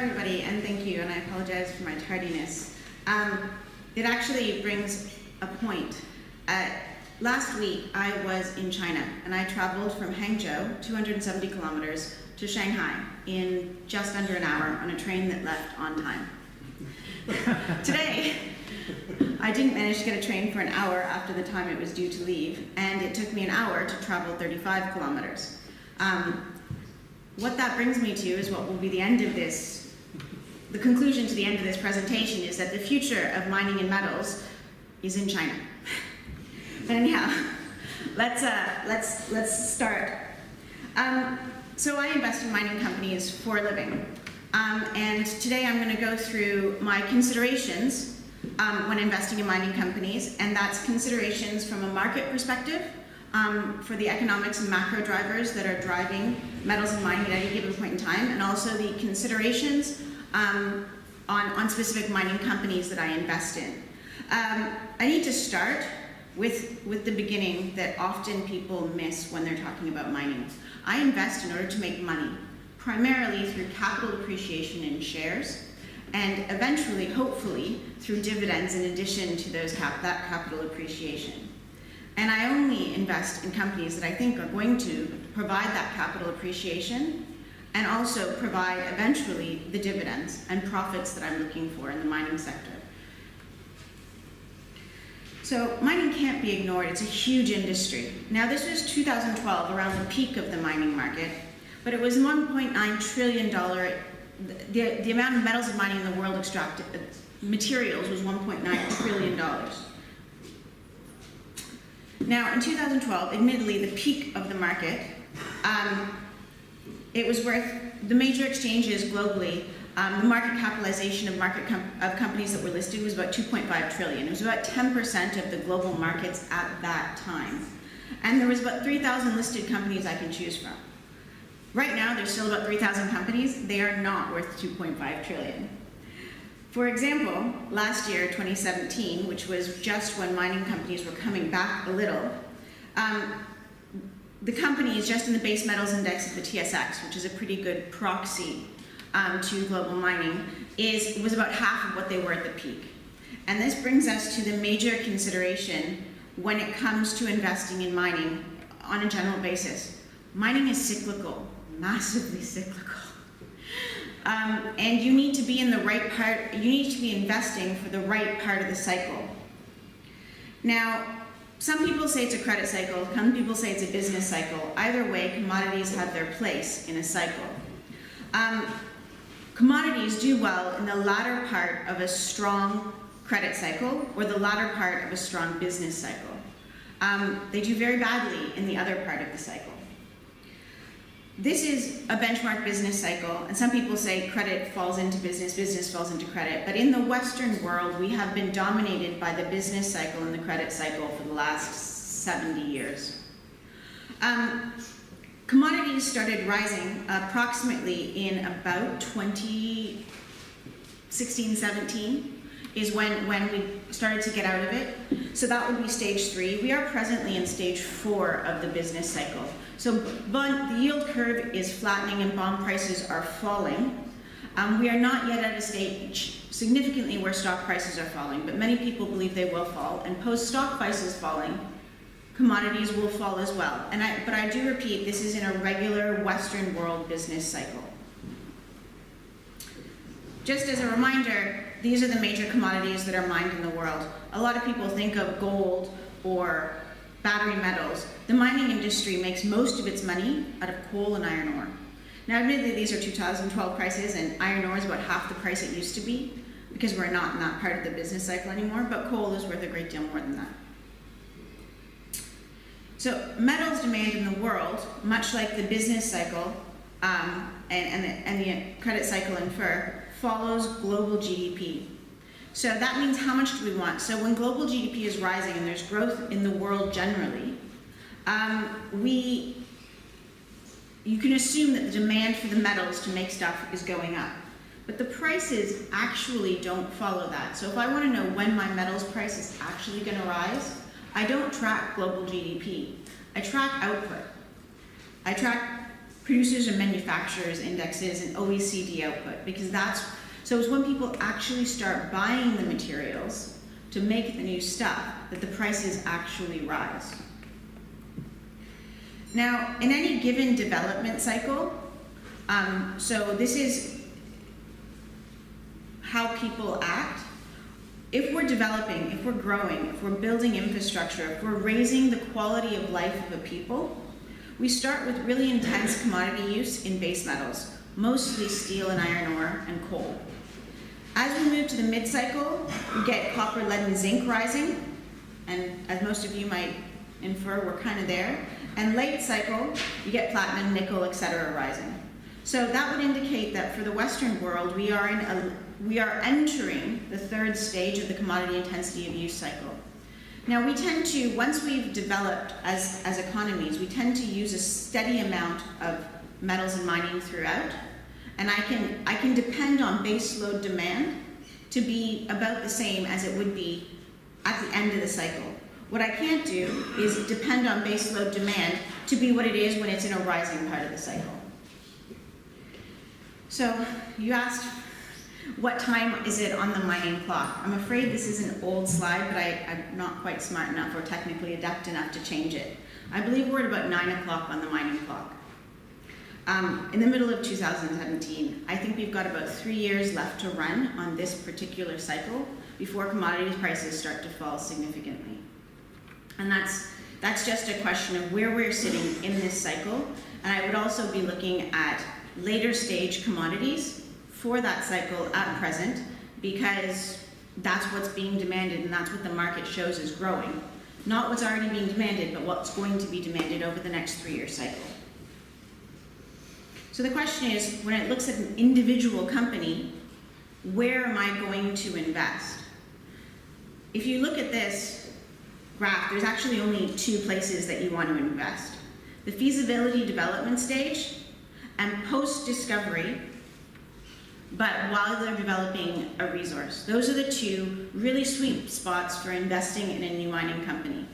everybody, and thank you, and I apologize for my tardiness. It actually brings a point. Last week, I was in China, and I traveled from Hangzhou, 270 kilometers, to Shanghai in just under an hour on a train that left on time. Today, I didn't manage to get a train for an hour after the time it was due to leave, and it took me an hour to travel 35 kilometers. What that brings me to is what will be the end of this. The conclusion to the end of this presentation is that the future of mining and metals is in China. But anyhow, let's start. So I invest in mining companies for a living, and today I'm going to go through my considerations when investing in mining companies, and that's considerations from a market perspective. For the economics and macro drivers that are driving metals and mining at any given point in time, and also the considerations on specific mining companies that I invest in. I need to start with the beginning that often people miss when they're talking about mining. I invest in order to make money, primarily through capital appreciation in shares, and eventually, hopefully, through dividends in addition to that capital appreciation. And I only invest in companies that I think are going to provide that capital appreciation and also provide eventually the dividends and profits that I'm looking for in the mining sector. So mining can't be ignored. It's a huge industry. Now this was 2012, around the peak of the mining market, but it was $1.9 trillion. The amount of metals and mining in the world extracted materials was $1.9 trillion. Now, in 2012, admittedly, the peak of the market, it was worth, the major exchanges globally, the market capitalization of companies that were listed was about 2.5 trillion. It was about 10% of the global markets at that time. And there was about 3,000 listed companies I can choose from. Right now, there's still about 3,000 companies. They are not worth 2.5 trillion. For example, last year, 2017, which was just when mining companies were coming back a little, the companies just in the base metals index of the TSX, which is a pretty good proxy to global mining, was about half of what they were at the peak. And this brings us to the major consideration when it comes to investing in mining on a general basis. Mining is cyclical, massively cyclical. And you need to be in the right part, you need to be investing for the right part of the cycle. Now, some people say it's a credit cycle, some people say it's a business cycle. Either way, commodities have their place in a cycle. Commodities do well in the latter part of a strong credit cycle or the latter part of a strong business cycle. They do very badly in the other part of the cycle. This is a benchmark business cycle, and some people say credit falls into business, business falls into credit, but in the Western world, we have been dominated by the business cycle and the credit cycle for the last 70 years. Commodities started rising approximately in about 2016, 17 is when we started to get out of it. So that would be stage 3. We are presently in stage 4 of the business cycle. So the yield curve is flattening and bond prices are falling. We are not yet at a stage significantly where stock prices are falling, but many people believe they will fall. And post-stock prices falling, commodities will fall as well. But I do repeat, this is in a regular Western world business cycle. Just as a reminder, these are the major commodities that are mined in the world. A lot of people think of gold or battery metals. The mining industry makes most of its money out of coal and iron ore. Now, admittedly, these are 2012 prices, and iron ore is about half the price it used to be, because we're not in that part of the business cycle anymore, but coal is worth a great deal more than that. So metals demand in the world, much like the business cycle and the credit cycle infer, follows global GDP. So that means how much do we want? So when global GDP is rising and there's growth in the world generally, you can assume that the demand for the metals to make stuff is going up. But the prices actually don't follow that. So if I want to know when my metals price is actually going to rise, I don't track global GDP. I track output. I track producers and manufacturers indexes and OECD output, because so it's when people actually start buying the materials to make the new stuff that the prices actually rise. Now, in any given development cycle, so this is how people act. If we're developing, if we're growing, if we're building infrastructure, if we're raising the quality of life of a people, we start with really intense commodity use in base metals, mostly steel and iron ore and coal. As we move to the mid-cycle, we get copper, lead, and zinc rising, and as most of you might infer, we're kind of there. And late cycle, you get platinum, nickel, etc. rising. So that would indicate that for the Western world, we are entering the third stage of the commodity intensity of use cycle. Now we tend to, once we've developed as economies, we tend to use a steady amount of metals and mining throughout, and I can depend on base load demand to be about the same as it would be at the end of the cycle. What I can't do is depend on base load demand to be what it is when it's in a rising part of the cycle. So you asked, what time is it on the mining clock? I'm afraid this is an old slide, but I'm not quite smart enough or technically adept enough to change it. I believe we're at about 9 o'clock on the mining clock. In the middle of 2017, I think we've got about 3 years left to run on this particular cycle before commodity prices start to fall significantly. And that's just a question of where we're sitting in this cycle. And I would also be looking at later stage commodities for that cycle at present, because that's what's being demanded and that's what the market shows is growing. Not what's already being demanded, but what's going to be demanded over the next 3-year cycle. So the question is, when it looks at an individual company, where am I going to invest? If you look at this graph, there's actually only 2 places that you want to invest. The feasibility development stage and post-discovery, but while they're developing a resource. Those are the 2 really sweet spots for investing in a new mining company.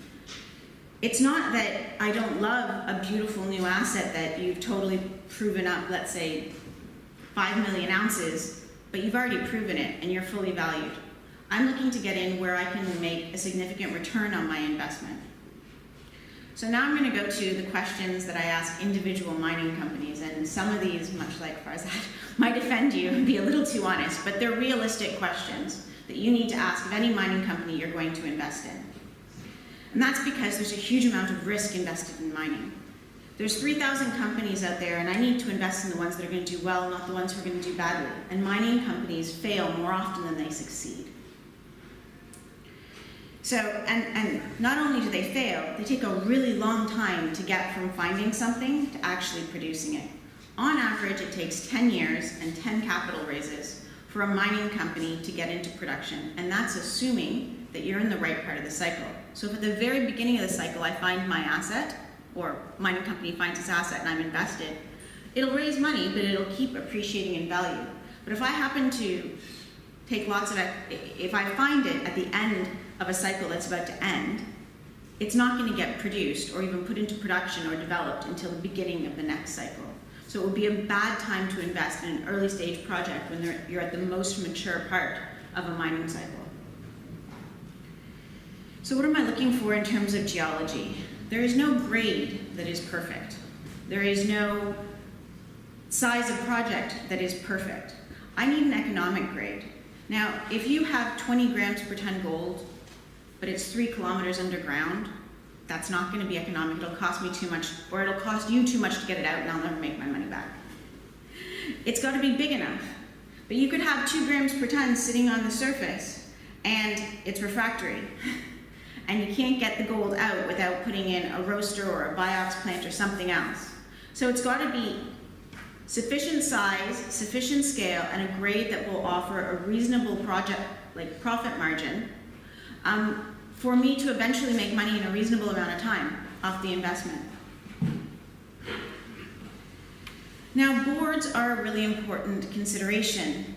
It's not that I don't love a beautiful new asset that you've totally proven up, let's say 5 million ounces, but you've already proven it and you're fully valued. I'm looking to get in where I can make a significant return on my investment. So now I'm going to go to the questions that I ask individual mining companies, and some of these, much like Farzad, might offend you and be a little too honest, but they're realistic questions that you need to ask of any mining company you're going to invest in. And that's because there's a huge amount of risk invested in mining. There's 3,000 companies out there, and I need to invest in the ones that are going to do well, not the ones who are going to do badly. And mining companies fail more often than they succeed. So, and not only do they fail, they take a really long time to get from finding something to actually producing it. On average, it takes 10 years and 10 capital raises for a mining company to get into production, and that's assuming that you're in the right part of the cycle. So if at the very beginning of the cycle I find my asset, or mining company finds its asset and I'm invested, it'll raise money, but it'll keep appreciating in value. But if I happen to take lots of it, if I find it at the end of a cycle that's about to end, it's not going to get produced or even put into production or developed until the beginning of the next cycle. So it would be a bad time to invest in an early stage project when you're at the most mature part of a mining cycle. So what am I looking for in terms of geology? There is no grade that is perfect. There is no size of project that is perfect. I need an economic grade. Now, if you have 20 grams per ton gold, but it's 3 kilometers underground, that's not going to be economic. It'll cost me too much, or it'll cost you too much to get it out, and I'll never make my money back. It's got to be big enough. But you could have 2 grams per ton sitting on the surface, and it's refractory. And you can't get the gold out without putting in a roaster or a BIOX plant or something else. So it's got to be sufficient size, sufficient scale, and a grade that will offer a reasonable project, like profit margin, for me to eventually make money in a reasonable amount of time off the investment. Now, boards are a really important consideration.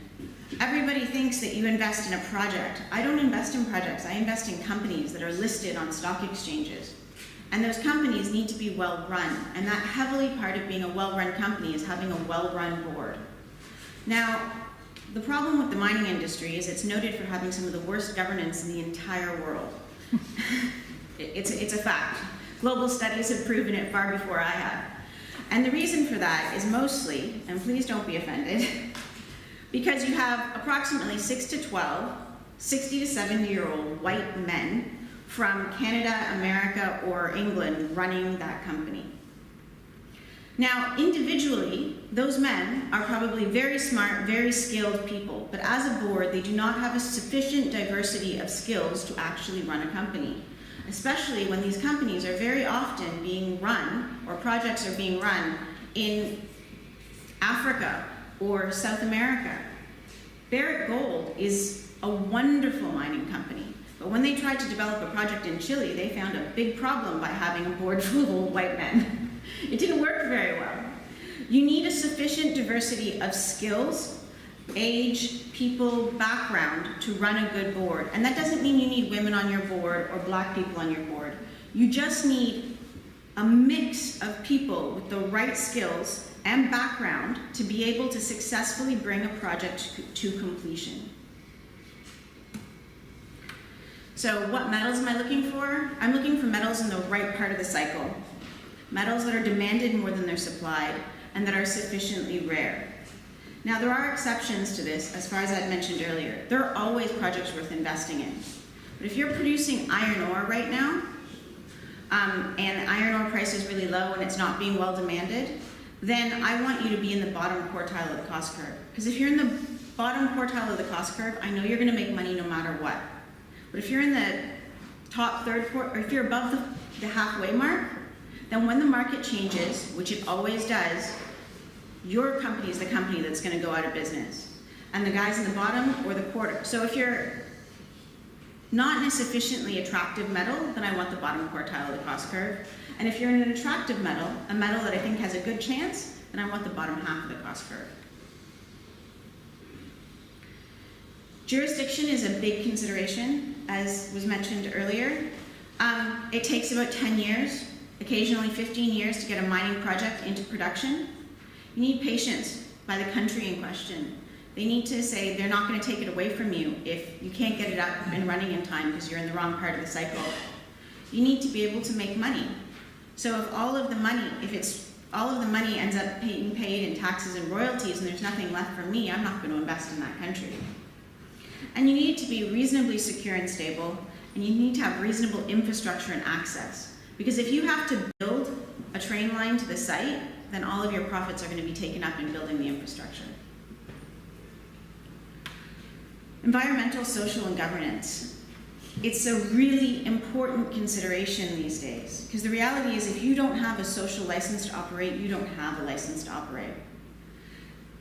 Everybody thinks that you invest in a project. I don't invest in projects. I invest in companies that are listed on stock exchanges. And those companies need to be well run. And that heavily part of being a well-run company is having a well-run board. Now, the problem with the mining industry is it's noted for having some of the worst governance in the entire world. It's a fact. Global studies have proven it far before I have. And the reason for that is mostly, and please don't be offended, because you have approximately 6 to 12, 60 to 70-year-old white men from Canada, America, or England running that company. Now, individually, those men are probably very smart, very skilled people, but as a board, they do not have a sufficient diversity of skills to actually run a company, especially when these companies are very often being run, or projects are being run, in Africa or South America. Barrick Gold is a wonderful mining company, but when they tried to develop a project in Chile, they found a big problem by having a board full of old white men. It didn't work very well. You need a sufficient diversity of skills, age, people, background to run a good board. And that doesn't mean you need women on your board or black people on your board. You just need a mix of people with the right skills and background to be able to successfully bring a project to completion. So what metals am I looking for? I'm looking for metals in the right part of the cycle. Metals that are demanded more than they're supplied, and that are sufficiently rare. Now, there are exceptions to this, as far as I mentioned earlier. There are always projects worth investing in. But if you're producing iron ore right now, and iron ore price is really low and it's not being well demanded, then I want you to be in the bottom quartile of the cost curve. Because if you're in the bottom quartile of the cost curve, I know you're going to make money no matter what. But if you're in the top third, or if you're above the halfway mark, then when the market changes, which it always does, your company is the company that's going to go out of business. And the guys in the bottom or the quarter. So if you're not in a sufficiently attractive metal, then I want the bottom quartile of the cost curve. And if you're in an attractive metal, a metal that I think has a good chance, then I want the bottom half of the cost curve. Jurisdiction is a big consideration, as was mentioned earlier. It takes about 10 years, occasionally 15 years to get a mining project into production. You need patience by the country in question. They need to say they're not going to take it away from you if you can't get it up and running in time because you're in the wrong part of the cycle. You need to be able to make money. So if all of the money ends up being paid in taxes and royalties and there's nothing left for me, I'm not going to invest in that country. And you need to be reasonably secure and stable, and you need to have reasonable infrastructure and access. Because if you have to build a train line to the site, then all of your profits are going to be taken up in building the infrastructure. Environmental, social, and governance. It's a really important consideration these days, because the reality is if you don't have a social license to operate, you don't have a license to operate.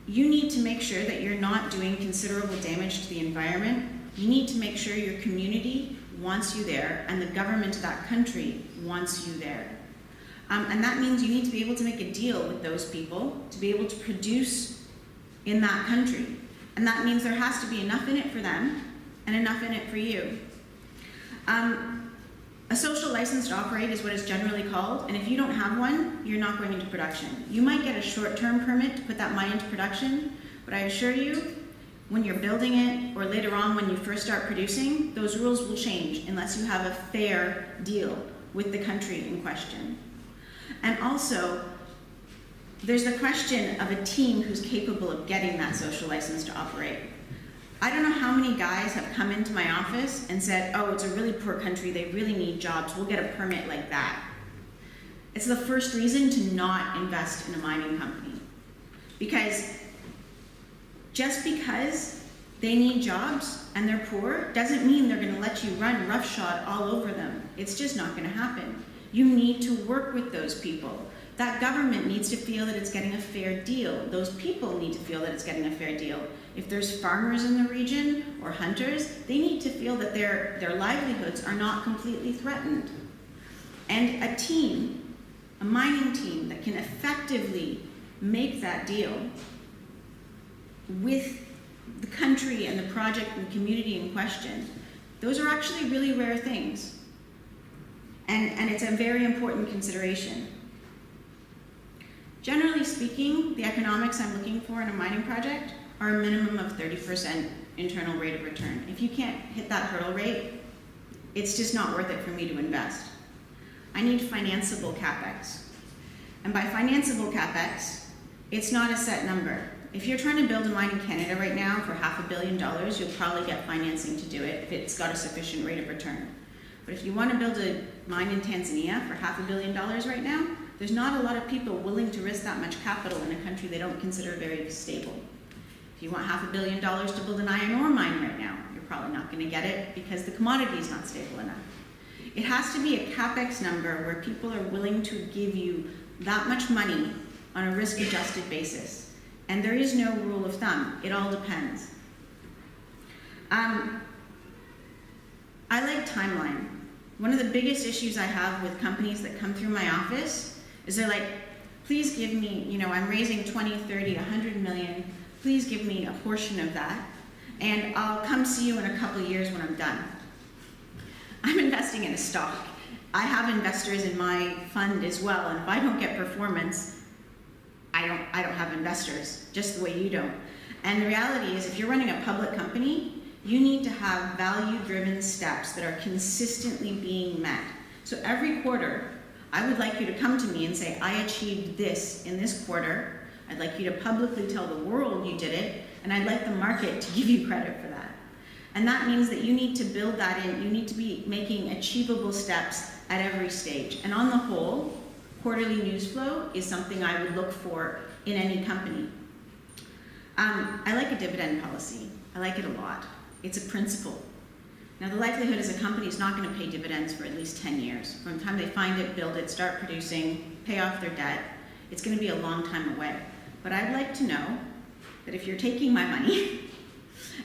You need to make sure that you're not doing considerable damage to the environment. You need to make sure your community wants you there and the government of that country wants you there. And that means you need to be able to make a deal with those people to be able to produce in that country. And that means there has to be enough in it for them and enough in it for you. A social license to operate is what it's generally called, and if you don't have one, you're not going into production. You might get a short-term permit to put that mine into production, but I assure you, when you're building it, or later on when you first start producing, those rules will change unless you have a fair deal with the country in question. And also, there's the question of a team who's capable of getting that social license to operate. I don't know how many guys have come into my office and said, oh, it's a really poor country, they really need jobs, we'll get a permit like that. It's the first reason to not invest in a mining company. Because just because they need jobs and they're poor doesn't mean they're going to let you run roughshod all over them. It's just not going to happen. You need to work with those people. That government needs to feel that it's getting a fair deal. Those people need to feel that it's getting a fair deal. If there's farmers in the region or hunters, they need to feel that their livelihoods are not completely threatened. And a team, a mining team that can effectively make that deal with the country and the project and community in question, those are actually really rare things. And And it's a very important consideration. Generally speaking, the economics I'm looking for in a mining project are a minimum of 30% internal rate of return. If you can't hit that hurdle rate, it's just not worth it for me to invest. I need financeable CapEx. And by financeable CapEx, it's not a set number. If you're trying to build a mine in Canada right now for $500 million, you'll probably get financing to do it if it's got a sufficient rate of return. But if you want to build a mine in Tanzania for $500 million right now, there's not a lot of people willing to risk that much capital in a country they don't consider very stable. If you want $500 million to build an iron ore mine right now, you're probably not going to get it because the commodity is not stable enough. It has to be a CapEx number where people are willing to give you that much money on a risk-adjusted basis. And there is no rule of thumb. It all depends. I like timeline. One of the biggest issues I have with companies that come through my office is they're like, please give me, I'm raising 20, 30, 100 million. Please give me a portion of that, and I'll come see you in a couple of years when I'm done. I'm investing in a stock. I have investors in my fund as well, and if I don't get performance, I don't have investors, just the way you don't. And the reality is, if you're running a public company, you need to have value-driven steps that are consistently being met. So every quarter, I would like you to come to me and say, I achieved this in this quarter. I'd like you to publicly tell the world you did it, and I'd like the market to give you credit for that. And that means that you need to build that in. You need to be making achievable steps at every stage. And on the whole, quarterly news flow is something I would look for in any company. I like a dividend policy. I like it a lot. It's a principle. Now, the likelihood is a company is not going to pay dividends for at least 10 years. From the time they find it, build it, start producing, pay off their debt, it's going to be a long time away. But I'd like to know that if you're taking my money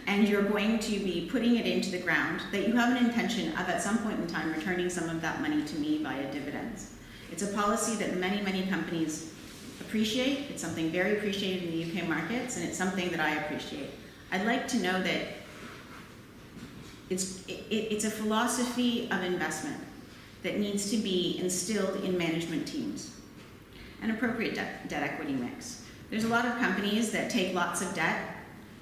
and you're going to be putting it into the ground, that you have an intention of at some point in time returning some of that money to me via dividends. It's a policy that many, many companies appreciate. It's something very appreciated in the UK markets, and it's something that I appreciate. I'd like to know that it's a philosophy of investment that needs to be instilled in management teams. An appropriate debt equity mix. There's a lot of companies that take lots of debt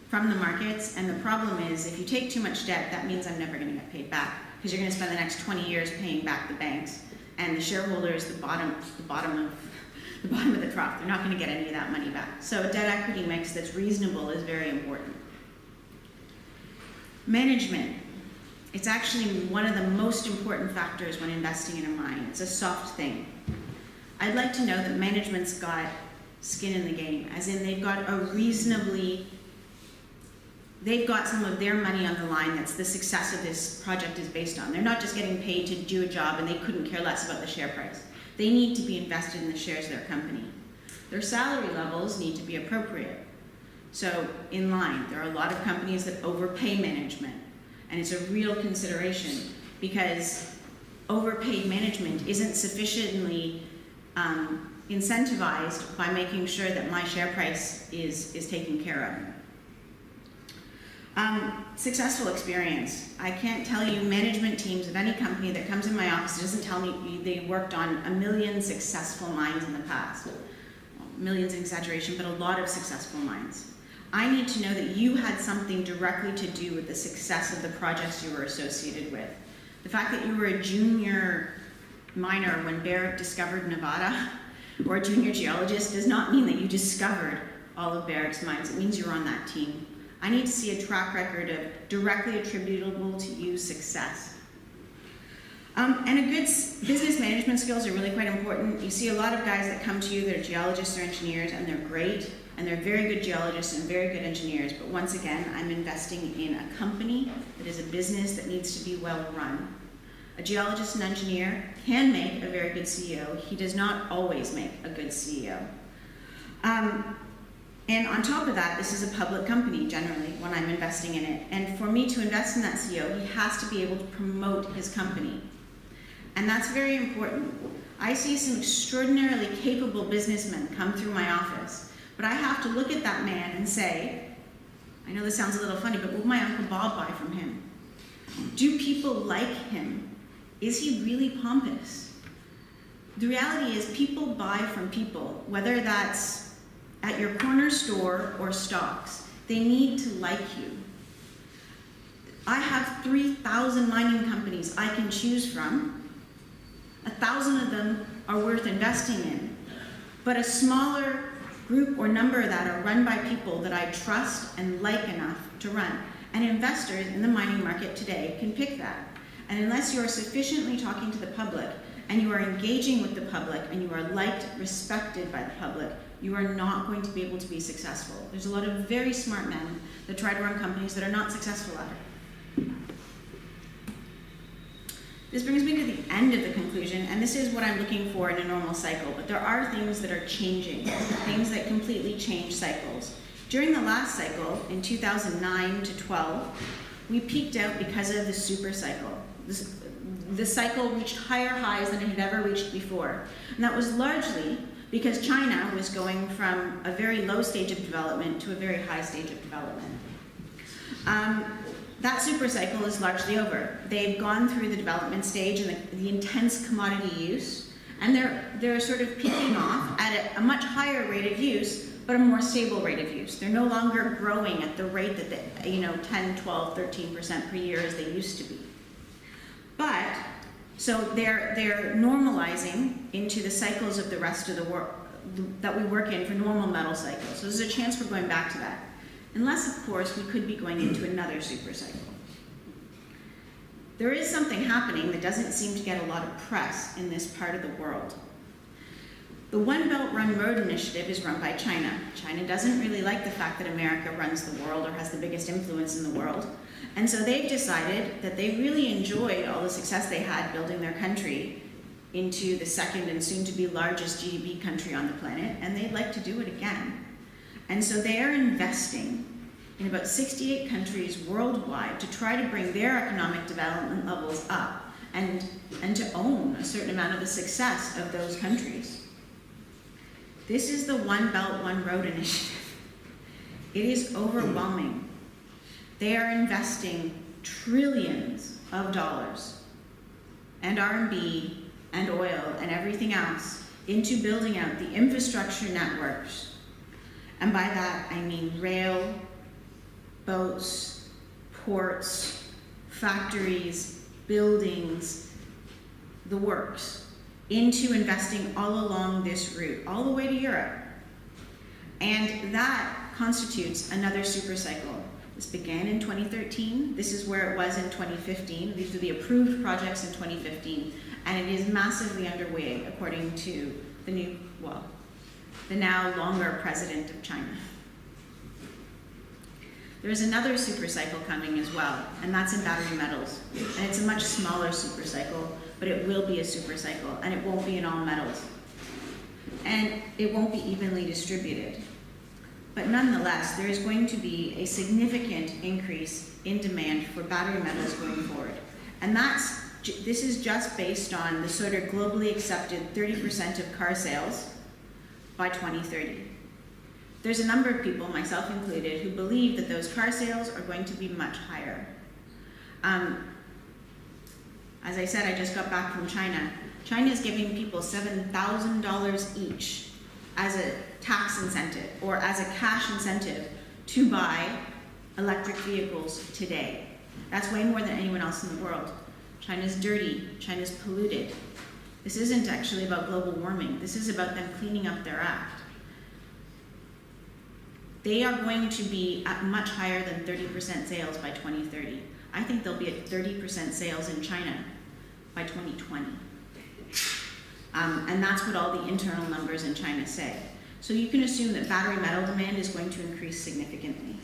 from the markets, and the problem is if you take too much debt, that means I'm never going to get paid back because you're going to spend the next 20 years paying back the banks, and the shareholders, the bottom of the trough, they're not going to get any of that money back. So a debt equity mix that's reasonable is very important. Management. It's actually one of the most important factors when investing in a mine. It's a soft thing. I'd like to know that management's got skin in the game, as in they've got some of their money on the line that's the success of this project is based on. They're not just getting paid to do a job and they couldn't care less about the share price. They need to be invested in the shares of their company. Their salary levels need to be appropriate. So in line, there are a lot of companies that overpay management, and it's a real consideration because overpaid management isn't sufficiently incentivized by making sure that my share price is taken care of. Successful experience. I can't tell you management teams of any company that comes in my office doesn't tell me they worked on 1 million successful mines in the past. Well, millions in exaggeration, but a lot of successful mines. I need to know that you had something directly to do with the success of the projects you were associated with. The fact that you were a junior miner when Barrick discovered Nevada, or a junior geologist, does not mean that you discovered all of Barrick's mines. It means you're on that team. I need to see a track record of directly attributable to you success. And a good business management skills are really quite important. You see a lot of guys that come to you that are geologists or engineers, and they're great, and they're very good geologists and very good engineers, but once again, I'm investing in a company that is a business that needs to be well run. A geologist and engineer can make a very good CEO. He does not always make a good CEO. And on top of that, this is a public company generally when I'm investing in it. And for me to invest in that CEO, he has to be able to promote his company. And that's very important. I see some extraordinarily capable businessmen come through my office, but I have to look at that man and say, I know this sounds a little funny, but will my Uncle Bob buy from him? Do people like him? Is he really pompous? The reality is people buy from people, whether that's at your corner store or stocks. They need to like you. I have 3,000 mining companies I can choose from. 1,000 of them are worth investing in, but a smaller group or number that are run by people that I trust and like enough to run. And investors in the mining market today can pick that. And unless you are sufficiently talking to the public and you are engaging with the public and you are liked, respected by the public, you are not going to be able to be successful. There's a lot of very smart men that try to run companies that are not successful at it. This brings me to the end of the conclusion, and this is what I'm looking for in a normal cycle, but there are things that are changing, things that completely change cycles. During the last cycle, in 2009 to 12, we peaked out because of the super cycle. The cycle reached higher highs than it had ever reached before. And that was largely because China was going from a very low stage of development to a very high stage of development. That super cycle is largely over. They've gone through the development stage and the intense commodity use, and they're sort of peaking off at a much higher rate of use, but a more stable rate of use. They're no longer growing at the rate that they, 10, 12, 13% per year as they used to be. But, so they're normalizing into the cycles of the rest of the world that we work in for normal metal cycles. So there's a chance we're going back to that. Unless, of course, we could be going into another super cycle. There is something happening that doesn't seem to get a lot of press in this part of the world. The One Belt One Road initiative is run by China. China doesn't really like the fact that America runs the world or has the biggest influence in the world. And so they've decided that they really enjoyed all the success they had building their country into the second and soon to be largest GDP country on the planet, and they'd like to do it again. And so they are investing in about 68 countries worldwide to try to bring their economic development levels up and to own a certain amount of the success of those countries. This is the One Belt, One Road initiative. It is overwhelming. They are investing trillions of dollars and RMB and oil and everything else into building out the infrastructure networks. And by that, I mean rail, boats, ports, factories, buildings, the works, into investing all along this route, all the way to Europe. And that constitutes another super cycle. This began in 2013. This is where it was in 2015. These are the approved projects in 2015. And it is massively underway, according to the now longer president of China. There's another super cycle coming as well, and that's in battery metals. And it's a much smaller super cycle, but it will be a super cycle, and it won't be in all metals. And it won't be evenly distributed. But nonetheless, there is going to be a significant increase in demand for battery metals going forward. And this is just based on the sort of globally accepted 30% of car sales by 2030. There's a number of people, myself included, who believe that those car sales are going to be much higher. As I said, I just got back from China. China is giving people $7,000 each as a tax incentive or as a cash incentive to buy electric vehicles today. That's way more than anyone else in the world. China's dirty, China's polluted. This isn't actually about global warming. This is about them cleaning up their act. They are going to be at much higher than 30% sales by 2030. I think they'll be at 30% sales in China by 2020. And that's what all the internal numbers in China say. So you can assume that battery metal demand is going to increase significantly.